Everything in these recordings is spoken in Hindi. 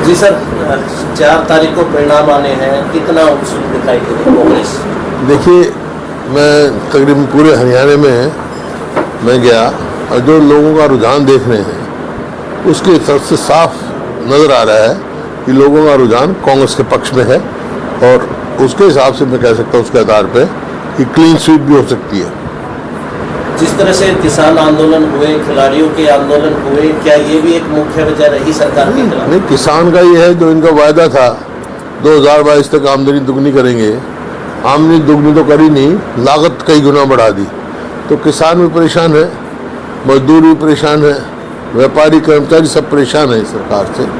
जी सर, 4 तारीख को परिणाम आने हैं, कितना उत्सुक दिखाई दे रही है कांग्रेस? देखिए, मैं तकरीबन पूरे हरियाणा में मैं गया और जो लोगों का रुझान देख रहे हैं उसके तरफ से साफ नज़र आ रहा है कि लोगों का रुझान कांग्रेस के पक्ष में है और उसके हिसाब से मैं कह सकता हूँ उसके आधार पे कि क्लीन स्वीप भी हो सकती है। जिस तरह से किसान आंदोलन हुए, खिलाड़ियों के आंदोलन हुए, क्या ये भी एक मुख्य वजह रही सरकार के खिलाफ? नहीं, किसान का ये है जो इनका वायदा था 2022 तक आमदनी दुगनी करेंगे, आमदनी दुगनी तो करी नहीं, लागत कई गुना बढ़ा दी। तो किसान भी परेशान है, मजदूर भी परेशान है, व्यापारी कर्मचारी सब परेशान है इस सरकार से,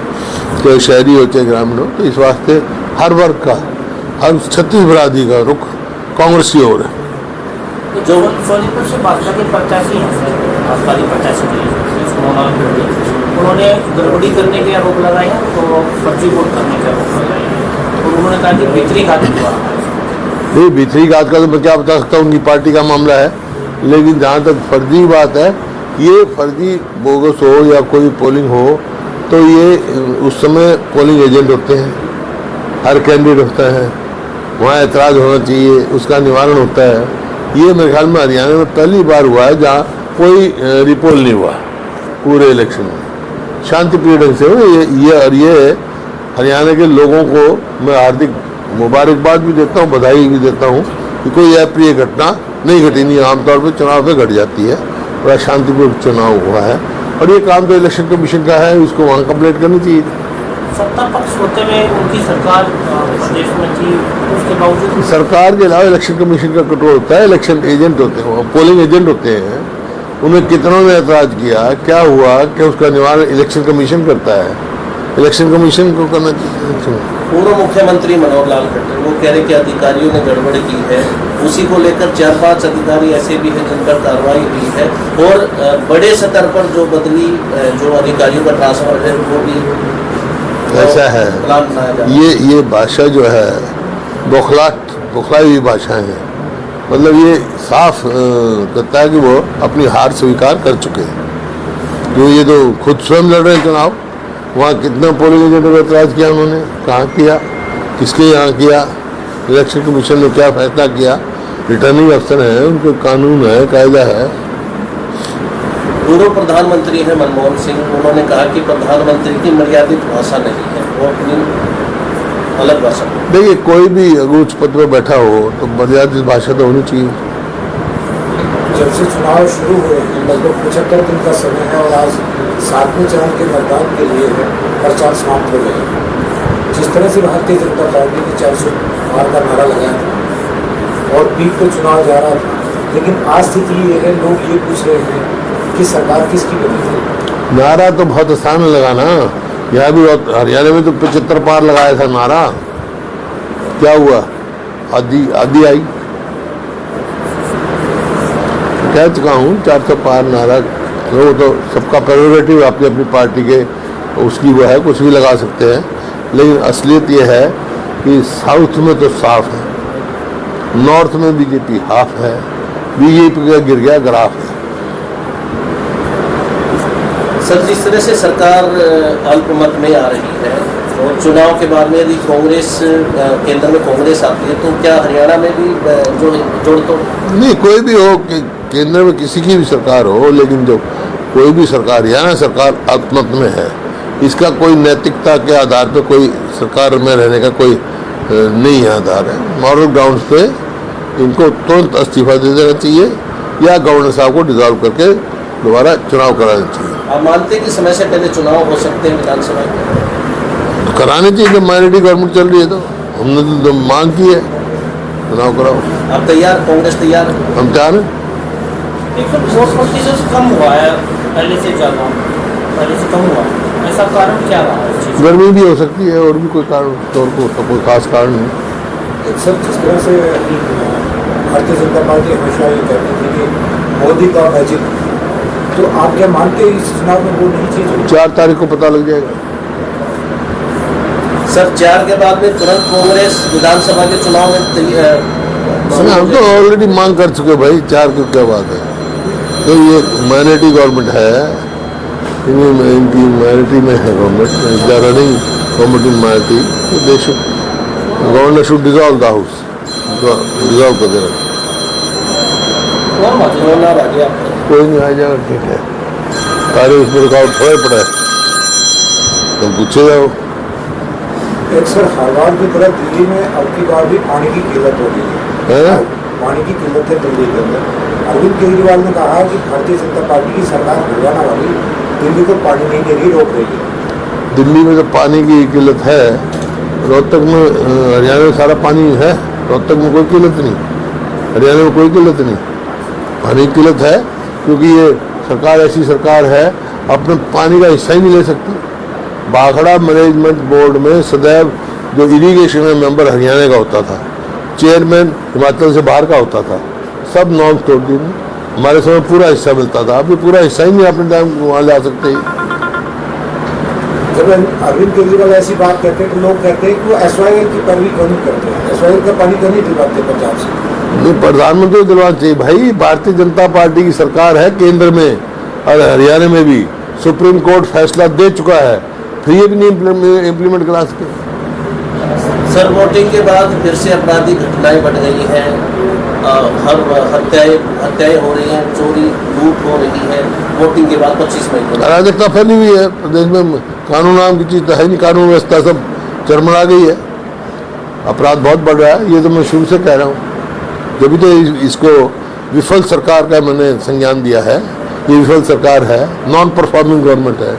चाहे शहरी हो चाहे ग्रामीण हो। तो इस वास्ते हर वर्ग का, हर छत्तीस बरादरी का रुख कांग्रेस की ओर है। जो सोनीपत से भाजपा के प्रत्याशी हैं सर, भाजपा के प्रत्याशी उन्होंने गड़बड़ी करने के आरोप लगाए हैं, तो फर्जी वोट करने के आरोप लगाए हैं और उन्होंने कहा कि भीतरी घात हुआ। नहीं, भीतरी घात का तो मैं क्या बता सकता हूँ, उनकी पार्टी का मामला है। लेकिन जहाँ तक फर्जी बात है, ये फर्जी बोगस हो या कोई पोलिंग हो तो ये उस समय पोलिंग एजेंट होते हैं, हर कैंडिडेट होता है, वहाँ ऐतराज़ होना चाहिए, उसका निवारण होता है। ये मेरे ख्याल में हरियाणा में पहली बार हुआ है जहाँ कोई रिपोल नहीं हुआ पूरे इलेक्शन में, शांतिप्रिय ढंग से हो। ये हरियाणा के लोगों को मैं हार्दिक मुबारकबाद भी देता हूँ, बधाई भी देता हूँ कि कोई अप्रिय घटना नहीं घटी। नहीं, आमतौर पर चुनाव में घट जाती है, बड़ा शांतिपूर्ण चुनाव हुआ है और ये काम तो इलेक्शन कमीशन का है, उसको वहाँ कंप्लीट करनी चाहिए। सत्ता पक्ष होते हुए उनकी सरकार प्रदेश में थी, उसके बावजूद सरकार के अलावा इलेक्शन कमीशन का कंट्रोल होता है, इलेक्शन एजेंट होते हैं, पोलिंग एजेंट होते हैं। उन्हें कितनों ने ऐतराज किया, क्या हुआ कि उसका निवारण इलेक्शन कमीशन करता है, इलेक्शन कमीशन को करना चाहिए। पूर्व मुख्यमंत्री मनोहर लाल खट्टर वो कह रहे कि अधिकारियों ने गड़बड़ी की है, उसी को लेकर 4-5 अधिकारी ऐसे भी हैं जिन पर कार्रवाई हुई है और बड़े स्तर पर जो बदली जो अधिकारियों का ट्रांसफर है वो भी ऐसा है। ये भाषा जो है बौखलाई हुई भाषाएं हैं, मतलब ये साफ कहता है कि वो अपनी हार स्वीकार कर चुके हैं। जो ये तो खुद स्वयं लड़ रहे हैं चुनाव, वहाँ कितना पोलिंग एजेंटों का एतराज़ किया उन्होंने, कहाँ किया, किसके यहाँ किया, इलेक्शन कमीशन ने क्या फैसला किया, रिटर्निंग अफसर है, उनको कानून है, कायदा है। पूर्व प्रधानमंत्री हैं मनमोहन सिंह, उन्होंने कहा कि प्रधानमंत्री की मर्यादित भाषा नहीं है, वो अपनी अलग भाषा। देखिए, कोई भी उच्च पद पर बैठा हो तो मर्यादित भाषा तो होनी चाहिए। जब से चुनाव शुरू हुए हैं लगभग 75 दिन का समय है और आज 7वें चरण के मतदान के लिए प्रचार समाप्त हो गए। जिस तरह से भारतीय जनता पार्टी ने 400 पार का नारा लगाया था और पीक को चुनाव जा रहा था, लेकिन आज स्थिति ये है, लोग ये पूछ रहे हैं कि सरकार किसकी बनेगी। नारा तो बहुत आसान लगाना, यहाँ भी हरियाणा में तो 75 पार लगाया था नारा, क्या हुआ, आधी आई। कह चुका हूँ 400 पार नारा, वो तो सबका प्रेरोगेटिव, अपनी अपनी पार्टी के उसकी वो है, कुछ भी लगा सकते हैं। लेकिन असलियत ये है कि साउथ में तो साफ है, नॉर्थ में बीजेपी हाफ है, बीजेपी का गिर गया ग्राफ है। सर, जिस तरह से सरकार अल्पमत में आ रही है और चुनाव के बाद में यदि कांग्रेस केंद्र में कांग्रेस आती है तो क्या हरियाणा में भी जो जोड़ तोड़? नहीं, कोई भी हो कि केंद्र में किसी की भी सरकार हो, लेकिन जो कोई भी सरकार, हरियाणा सरकार अल्पमत में है, इसका कोई नैतिकता के आधार पर कोई सरकार में रहने का कोई नहीं आधार है। मॉरल ग्राउंड्स पे इनको तुरंत इस्तीफा दे देना चाहिए या गवर्नर साहब को डिजॉल्व करके दोबारा चुनाव कराना चाहिए। आप मानते हैं कि समय से पहले चुनाव हो सकते हैं विधानसभा के? तो कराने चाहिए, जब माइनॉरिटी गवर्नमेंट चल रही है तो हमने तो मांग की है, चुनाव कराओ। आप तैयार, कांग्रेस तैयार? हम तैयार हैं। वोट प्रतिशत कम हुआ है पहले से ज़्यादा, पहले से कम हुआ, ऐसा कारण क्या रहा है? गर्मी भी हो सकती है और भी कोई कारण, तौर को तो कोई खास कारण नहीं। सर, जिस तरह से भारतीय जनता पार्टी हमेशा ये कहती थी कि मोदी का मैजिक, तो आप क्या मानते हैं इस चुनाव में वो नहीं चीज? 4 तारीख को पता लग जाएगा। सर, 4 के बाद में तुरंत कांग्रेस विधानसभा के चुनाव में हम तो ऑलरेडी मांग कर चुके भाई, 4 की क्या बात है। तो ये माइनॉरिटी गवर्नमेंट है, इनकी माइनॉरिटी में है government, they are running government in minority, तो they should, governor should dissolve the house, dissolve कर देना। कौन बात रोना आ गया कोई नहीं आ जाएगा, ठीक है, सारे उसमें रुकावट थोड़े पड़ा है, तुम पूछे जाओ। एक सर हर की तरह दिल्ली में अब की बार भी पानी की किल्लत हो गई हैं? पानी की किल्लत है दिल्ली के अंदर। अरविंद केजरीवाल ने कहा कि भारतीय जनता पार्टी की सरकार हरियाणा वाली दिल्ली को पानी नहीं दे रही, रोक रही है। दिल्ली में तो पानी की किल्लत है, रोहतक में हरियाणा में सारा पानी है, रोहतक में कोई किल्लत नहीं, हरियाणा में कोई किल्लत नहीं। पानी की किल्लत है क्योंकि ये सरकार ऐसी सरकार है अपने पानी का हिस्सा ही नहीं ले सकती। भाखड़ा मैनेजमेंट बोर्ड में सदैव जो इरिगेशन में मेंबर हरियाणा का होता था, चेयरमैन हिमाचल से बाहर का होता था, सब नॉर्म्स तोड़ दी। हमारे समय पूरा हिस्सा मिलता था, अभी पूरा हिस्सा ही नहीं अपने टाइम वहाँ ले आ सकते। जब अरविंद केजरीवाल ऐसी बात कहते हैं तो लोग कहते हैं कि वो SYL की पैरवी क्यों नहीं करते हैं, SYL का पानी क्यों नहीं दिलवाते पंजाब से। नहीं, प्रधानमंत्री को दिलवाना चाहिए भाई, भारतीय जनता पार्टी की सरकार है केंद्र में और हरियाणा में भी, सुप्रीम कोर्ट फैसला दे चुका है, फिर ये भी नहीं इम्प्लीमेंट करा सके। सर वोटिंग के बाद फिर से आपराधिक घटनाएं बढ़ गई हैं, हर हत्याएं हो रही हैं, चोरी लूट हो रही है वोटिंग के बाद 25 मई को। अराजकता फैली हुई है प्रदेश में, कानून नाम की चीज तो है नहीं, कानून व्यवस्था सब चरमरा गई है, अपराध बहुत बढ़ रहा है। ये तो मैं शुरू से कह रहा हूँ, जब भी तो इसको विफल सरकार का मैंने संज्ञान दिया है, ये विफल सरकार है, नॉन परफॉर्मिंग गवर्नमेंट है।